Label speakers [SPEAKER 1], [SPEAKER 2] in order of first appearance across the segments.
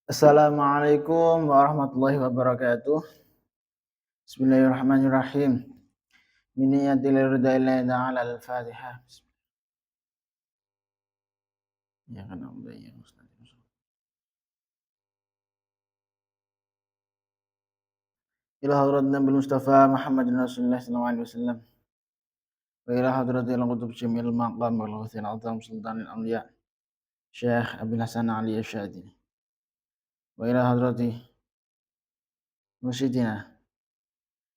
[SPEAKER 1] Assalamualaikum warahmatullahi wabarakatuh. Bismillahirrahmanirrahim. Min niyyatil ridaillahi ta'ala al-Fatihah. Ya kan Allah ya Ustaz. Ila hadrat Nabi Mustafa Muhammadin Rasulullah sallallahu alaihi wasallam. Wa ila hadratil qutub syamil maqam wal husain azam sultanil awliya. Syekh Abil Hasan Ali Asyadili. Wa ila hadrati Musyidina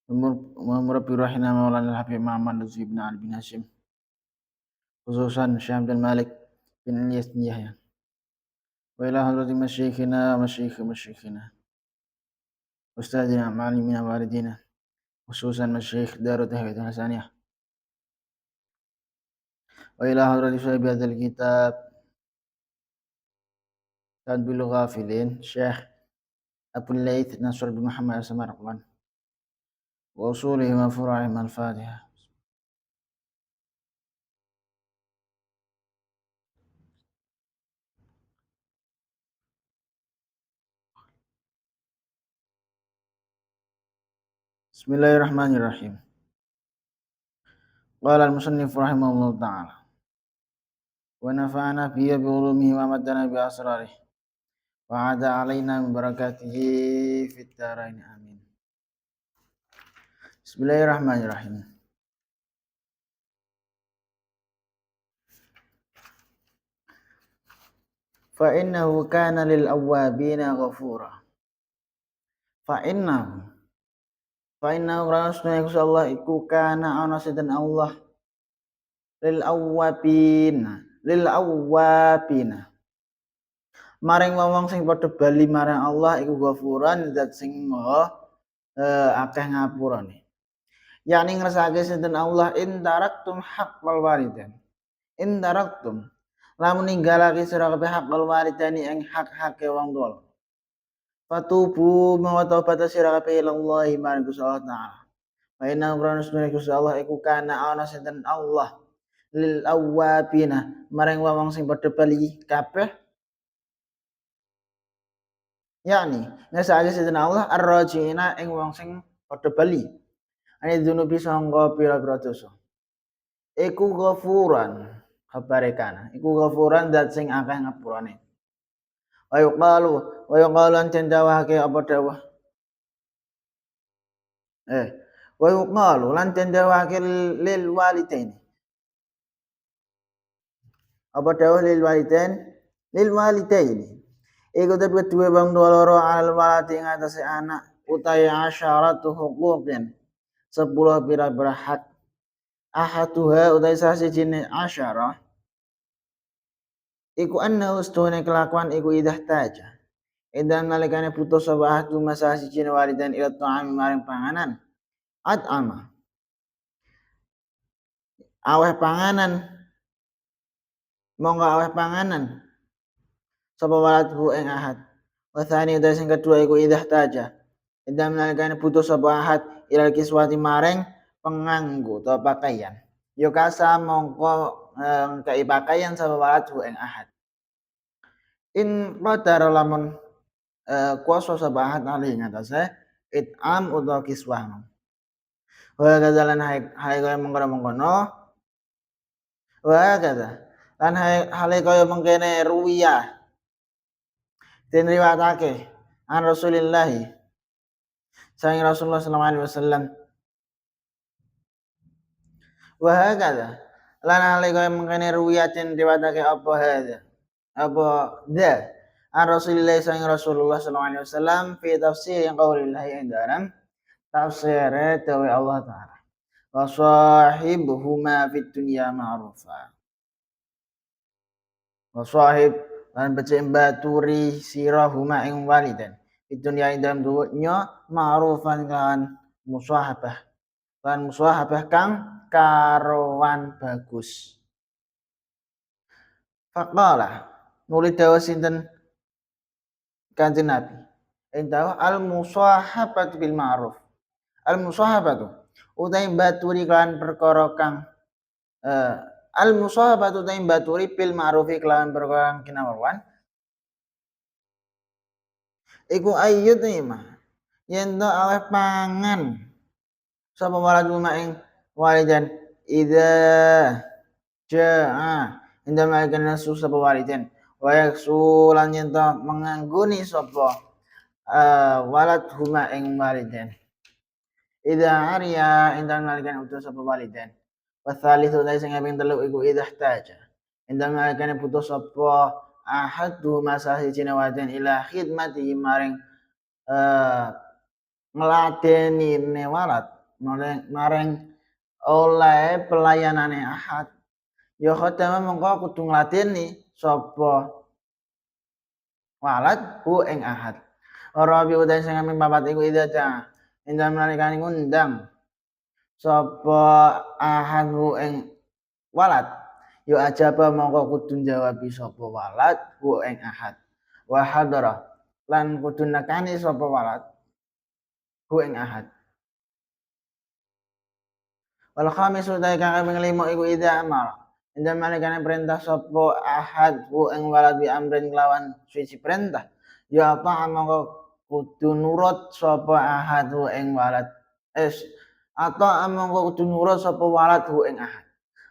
[SPEAKER 1] wa murabbi rahina maulana al-habib Muhammad Lutfi bin Ali bin Hashim. Khususan Syekh Abdul Malik bin Ilyas bin Yahya. Wa ila hadrati masyikhina wa masyikhina. أستاذنا معلمنا والدينا خصوصا مشايخ دار التهوية الحسانية وإلى حضرة صاحب هذا الكتاب تدبير الغافلين شيخ أبو الليث نصر بن محمد السمرقند وأصولهم وفروعهم الفاتحة. بسم الله الرحمن الرحيم. قال المصنف رحمه الله تعالى ونفعنا فيه بعلومه ومدنا بأسراره وعاد علينا من بركاته في الدارين آمين. بسم الله الرحمن الرحيم. فإنه كان للأوابين غفورا. Fa'inna rasna Allah iku kana ana sedan Allah lil awwabina maring wong sing padha bali marang Allah iku ghafuran zat sing maha akeh ngapurane. Yani ngrasake sedan Allah in taraktum haqqal walidain. In taraktum lamun ninggalake sira kabeh haqqal walidani ing hak-hake wong tuwa. Fatubu mawa taubat sira kabeh Allah marang Gusti Allah Ta'ala. Fa inna Qur'anus Gusti Allah iku kana ana sinten Allah lil awwabina marang wong sing padha bali kabeh. Yani ngesake sinten Allah ar-rajina ing wong sing padha bali. Ane dunubi sangka pira-pira dosa. Iku ghafuran kabare kana. Iku ghafuran zat sing akeh ngapurane. Wa yuqalu an tendawake apa dawuh wa yuqalu lan tendawake lil walidain. Apa dawuh lil walidain iku tebu duwe wong tuwa loro al waladi ing atase anak utahe asyaratu huquqin 10 pira-pira hak ahaduha utahe sasijine asyara iku anna ustune kelakuan iku idah taja edan nalikane putus sapa ahadu masa sijine walidan ila ta'am maring panganan at'ama aweh panganan monggo aweh panganan sapa waladhu ing ahad. Wa tsani uta sing kedua iku idah taja. Idam nalikane butuh sapa ahad ilal kiswati maring penganggo atau pakaian. Yo kasa mongko kai pakaian sapa waladhu ing ahad. In qadara lamun kuasa sapa ahad alih ngatasé it'am utawa kiswah. Wa kadzalan hai kaya mengkono wa kadza lan hale kaya mengkene ruwiyah den riwayatake an Rasulillah sang Rasulullah sallallahu alaihi wasallam wa hakadha lan hale kaya mengkene riwayatin riwayatake apa dha an Rasulillah sang Rasulullah sallallahu alaihi wasallam fi tafsir qaulillah ing dalam tafsir dawe Allah taala wa sahibuhuma fid dunya ma'rufa wa sahib lan becik baturi sirahuma ing walidan itu ing dalam dunya ma'rufan kan musahabah kang karowan bagus. Faqala nuli dawa sinten Kanjeng Nabi entawa al musahabatu bil ma'ruf al musahabatu utai baturi kan perkara kang al musahabatu utai baturi bil ma'rufi kelawan perkara kang kinawan iku ayyut ima yen to aweh pangan sapa walad huma ing walidan idza jaa indam alkan nasu sapa walidan wa yaksulan yen to mengangguni sapa walad huma ing walidan idza arya indam alkan utus sapa walidan wasalisu dai sing kaping telu iku idza taja indam alkan putus sapa ahadu masa siji walidan ila khidmati maring ngladeni walad maring oleh pelayanane ahad ya khodama mengko kudu ngladeni sapa walad hu ing ahad ora bi udan sing kaping papat iku idza indam nalikane ngundang sapa ahad hu ing walad yo ajaba mongko kudu jawabi sapa walad hu ing ahad wa hadara lan kudu nekani sapa walad hu ing ahad wal khamis utai kang kaping 5 iku idza amara indam nalikane perintah sapa ahad hu ing walad bi amrin kelawan suci perintah ya apa mongko kudu nurut sapa ahad hu ing walad atau mongko kudu nurut sapa walad hu ing ahad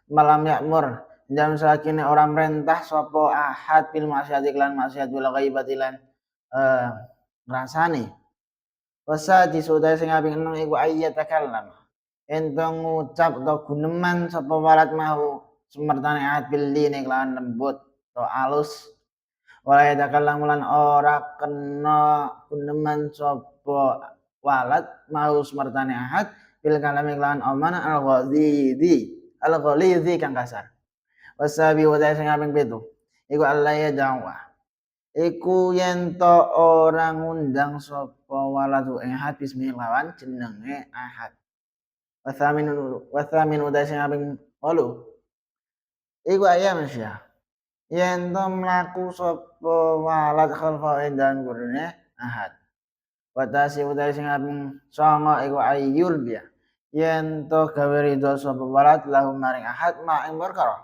[SPEAKER 1] malam yakmur jam sakine orang merintah sapa ahad bil maksiat iklan maksiat wal ghaibati lan ngrasani wasa disudai sing kaping 6 iku ayat takallam ento ngucap atau guneman sapa walad mau semertane ahad bil lini kelawan lembut atau alus wala takallam lan ora kena guneman sapa walad mau semertane ahad bil kalami kelawan omana al-ghalidhi kang kasar wasabi wa sing kaping 7 iku Allah ya dakwah iku yen to ora ngundang sapa waladu ing ahad bismillah jenenge ahad wasamin wa sing kaping 8 iku ayam sya yen to mlaku sapa walad khalfa dan gurune ahad watasi wa sing kaping 9 iku ayyul biya yen to gawe ridho sapa walad lahum maring ahad ma ing perkara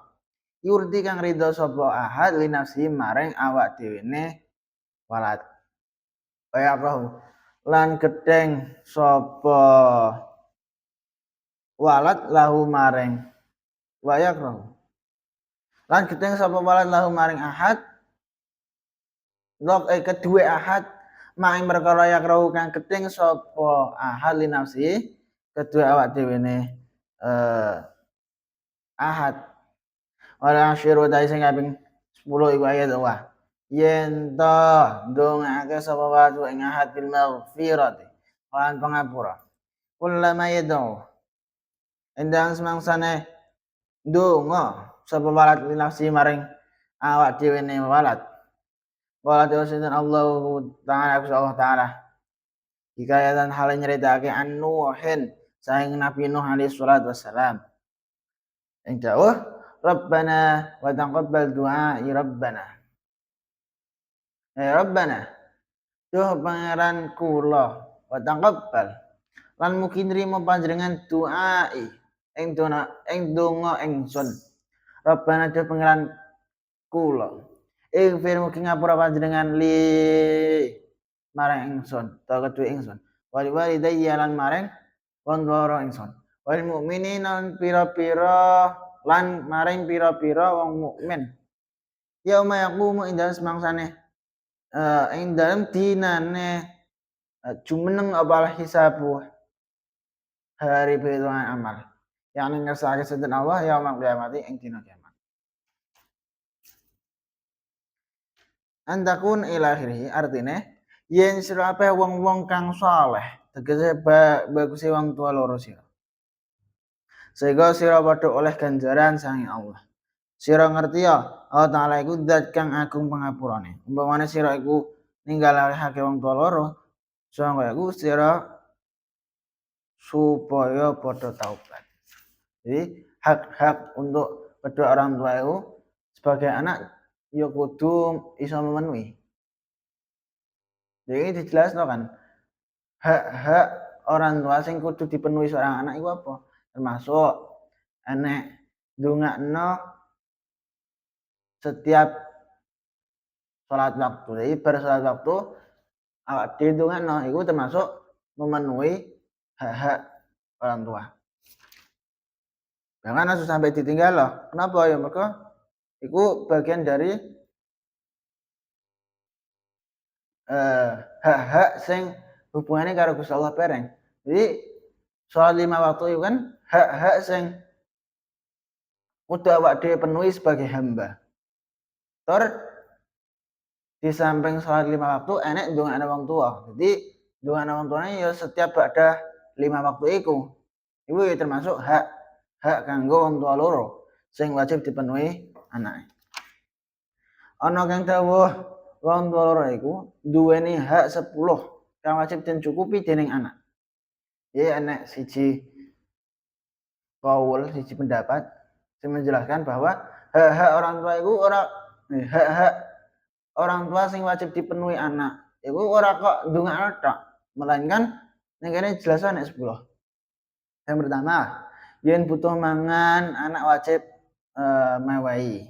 [SPEAKER 1] yurdi kang ridho sapa ahad li nafsi maring awak dhewene walad kaya roh lan gedeng sapa walad lahu maring wayak roh lan gedeng sapa walad lahu maring ahad lok kedue ahad ma ing perkara yak roh kang gedeng sapa ahad li nafsi kedua awak dhewene ahad wala asyiru dai sing kaping 10 iku ayat Allah yen to ndongake sapa watu ing ahad bil maghfirati lan pangapura kullama yad'u endang semangsane ndonga sapa walad li nafsi maring awak dhewe ne walad wala sinten Allah taala hikayatan hal nyeritake an Nuhin saing Nabi Nuh alaihi salatu wassalam ing dawuh Rabbana wa taqabbal du'a Rabbana Rabbana duh pangeran kula wa taqabbal lan mugi nrimo panjenengan doa ing donga ingsun Rabbana duh pangeran kula ighfir mugi ngapura panjenengan li marang ingsun ta kedue ingsun wali walidayya lan marang wong loro ingsun wal mukminin pira-pira lan maring pira-pira wong mukmin yauma yaqumu ing dalem semangsane ing dalem dinane jumeneng apa hisabu hari perhitungan amal yakni ngersake sinten Allah yaumul qiyamati ing dina kiamat andakun ila akhirih artine yen sira apeh wong-wong kang saleh tegese bagus wong tua loro sira sehingga sira padha oleh ganjaran saking Allah. Sira ngerti ya, Allah Taala iku zat kang agung pangapurane. Umpamane sira iku ninggalake wong tua loro, sangka iku sira supaya padha taubat. Jadi hak-hak untuk kedua orang tua itu sebagai anak ya kudu iso memenuhi. Jadi dijelasno kan hak-hak orang tua sing kudu dipenuhi seorang anak itu apa? Termasuk enek ndongakno setiap sholat waktu. Jadi ber sholat waktu awak dhewe ndongakno iku termasuk memenuhi hak-hak orang tua. Jangan langsung sampai ditinggal loh. Kenapa ya? Mereka itu bagian dari hak-hak sing hubungannya karo Gusti Allah bareng. Jadi sholat 5 waktu itu kan hak-hak sing kudu awak dhewe penuhi sebagai hamba. Tur di samping sholat 5 waktu enek ndongakno wong tua. Jadi ndongakno wong tuane ya setiap ada 5 waktu iku. Iku ya termasuk hak kanggo wong tua loro sing wajib dipenuhi anake. Ana kang dawuh wong tua loro iku duweni hak 10 kang wajib dicukupi dening anak. Iki enek siji kaul, siji pendapat sing menjelaskan bahwa hak-hak orang tua iku hak-hak orang tua sing wajib dipenuhi anak iku ora kok ndongakno tok, melainkan ning kene jelas enek 10. Yang pertama, yen butuh mangan anak wajib mewehi.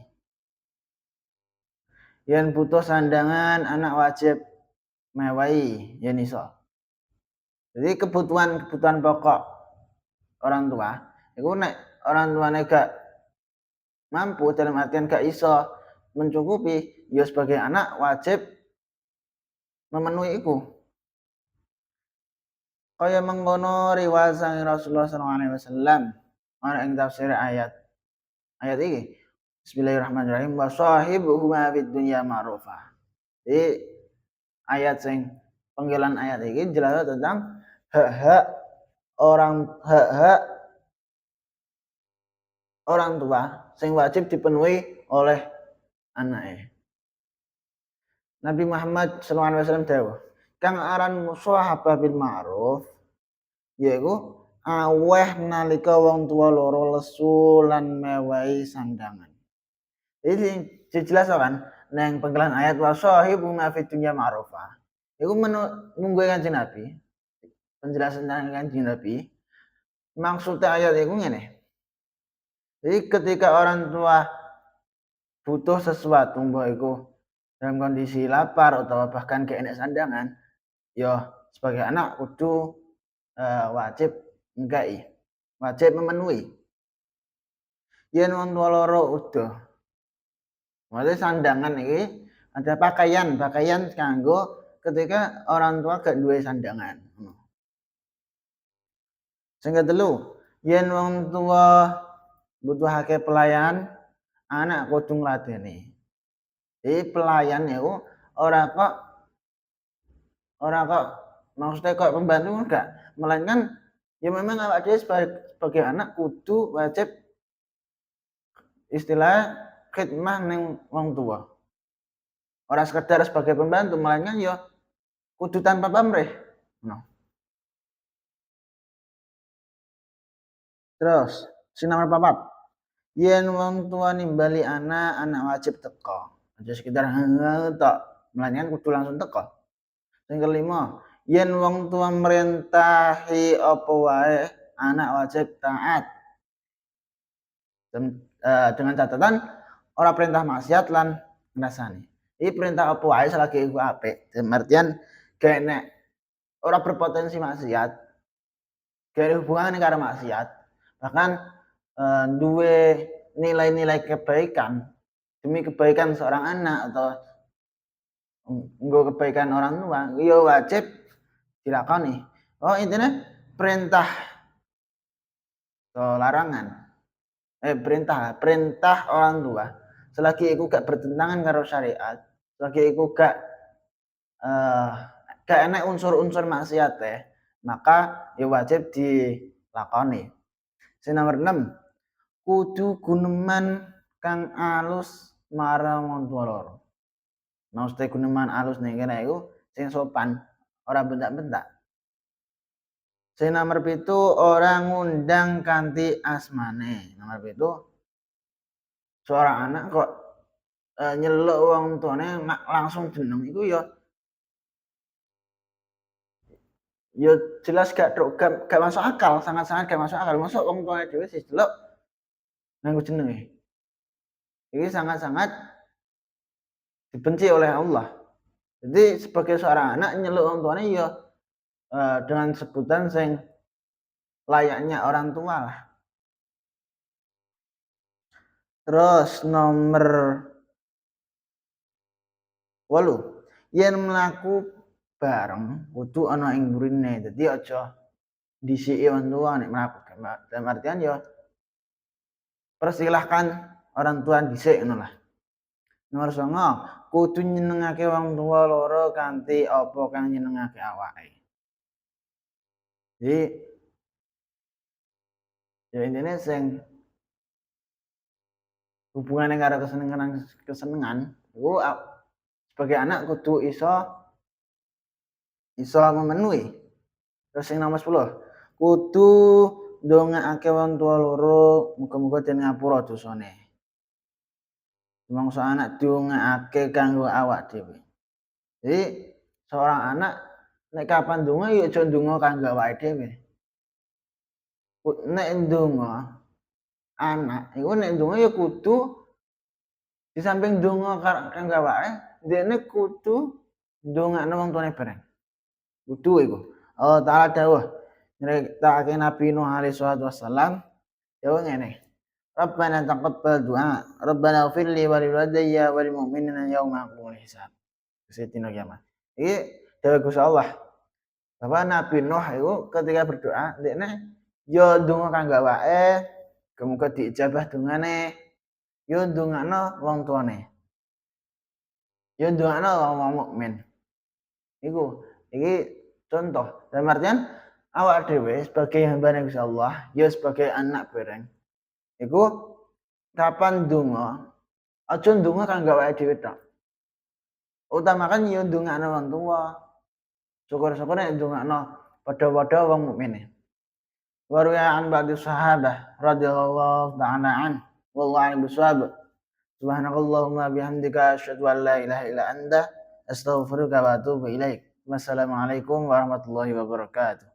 [SPEAKER 1] Yen butuh sandangan anak wajib mewehi yen iso. Jadi kebutuhan pokok orang tua iku nek orang tuane gak mampu, dalam artian gak iso mencukupi, ya sebagai anak wajib memenuhi iku. Kaya mengkono riwayat sang Rasulullah SAW ana ing tafsir ayat iki. Bismillahirrahmanirrahim. Wa sahibuhuma fid dunya ma'rufa. Jadi ayat sing penggalan ayat iki jelas tentang hak-hak orang tua sing wajib dipenuhi oleh anake. Nabi Muhammad SAW dawuh, kang aran musyahabah bil ma'ruf yaiku aweh nalika wong tua loro lesu lan mewehi sandangan. Jadi jelas kan nang penggalan ayat wa sahibu ma fid dunya ma'rufa. Iku mungguhe Kanjeng Nabi. Penjelasan Kanjeng Nabi. Maksudnya ayat iku ngene. Jadi ketika orang tua butuh sesuatu mbok iku dalam kondisi lapar atau bahkan gak enak sandangan, ya sebagai anak kudu wajib nggahi, wajib memenuhi. Yen wong tua loro udah maksudnya sandangan ini ada pakaian kanggo ketika orang tua gak duwe sandangan. Sing kedelu, yen wong tua butuhake pelayan, anak kudu ngladeni. Jadi pelayan itu ora kok maksudnya kok pembantu enggak, melainkan ya memang awak dhewe sebagai anak kudu wajib istilah khidmah ning wong tua. Ora sekedar sebagai pembantu, melainkan ya kudu tanpa pamrih. No. Terus, sing nomor 4. Yen wong tua nimbali anak wajib teko. Aja sekedar tok, melainkan kudu langsung teko. Sing kelima, yen wong tua merintahi apa wae, anak wajib taat. Dengan catatan ora perintah maksiat lan ngrasani. Iki perintah apa wae selagi iku apik. Dalam artian gak nek ora berpotensi maksiat, gak ada hubungan karo maksiat, bahkan duwe nilai-nilai kebaikan demi kebaikan seorang anak atau nggo kebaikan orang tua, ya wajib dilakoni. Oh intinya perintah atau larangan perintah orang tua selagi iku gak bertentangan karo syariat, selagi iku gak enek unsur-unsur maksiat maka ya wajib dilakoni. Sing nomor 6, kudu guneman kang alus marang wong tua loro. Maksudnya guneman alus ning kene iku sing sopan, ora bentak-bentak. Sing nomor 7, ora ngundang kanthi asmane. Nomor 7, seorang anak kok nyeluk wong tuane langsung jeneng iku ya jelas gak masuk akal, sangat-sangat gak masuk akal. Masuk wong tuane dhewe diceluk nganggo jenenge. Ini sangat-sangat dibenci oleh Allah. Jadi sebagai seorang anak nyeluk wong tuane ya dengan sebutan sing layaknya orang tua lah. Terus nomor 8, yen mlaku bareng kudu ana ing mrine. Dadi aja disiki wong tua nek mlaku. Dalam artian ya persilahkan orang tua dhisik ngono lah. Nomor 9, kudu nyenengake wong tua loro kanthi apa kang nyenengake awake. Jadi ya intine sing hubungane karo kesenengan iku sebagai anak kudu iso memenuhi. Terus sing nomor 10, kudu ndongaake wong tua loro muga-muga den ngapura dosane. Mangsa anak ndongaake kanggo awak dhewe. Jadi seorang anak nek kapan ndonga ya aja ndonga kanggo awake dhewe. Nek ndonga anak iku nek ndonga ya kudu di samping ndonga kanggo awake, dhekne kudu ndongakno wong tuane bareng. Kudu iku. Allah Ta'ala dawuh nyritakake Nabi Nuh alaihi salatu wassalam dawuh ngene. Rabbana taqabbal du'a, Rabbana ighfir li wa liwalidayya wa lil mu'minina yauma yaqumul hisab. Dina kiamat. Iki dawuh Gusti Allah. Bahwa Nabi Nuh itu ketika berdoa, ndekne ya ndonga kanggo awake, muga diijabah dongane, ya ndongakno wong tuane. Ya ndongakno wong mukmin. Iki contoh. Dalam artian awak dhewe sebagai hambane Gusti Allah, ya sebagai anak bareng. Iku kapan ndonga, aja ndonga kanggo awake dhewe tok. Utamakan ya ndongakno wong tua. Syukur-syukur nek ndongakno padha-padha wong mukmine. Wa ruya an ba'di sahabah radhiyallahu ta'ala an wallahu a'lam bishawab. Subhanakallahumma bihamdika asyhadu an la ilaha illa anta astaghfiruka wa atubu ilaik. Wassalamualaikum warahmatullahi wabarakatuh.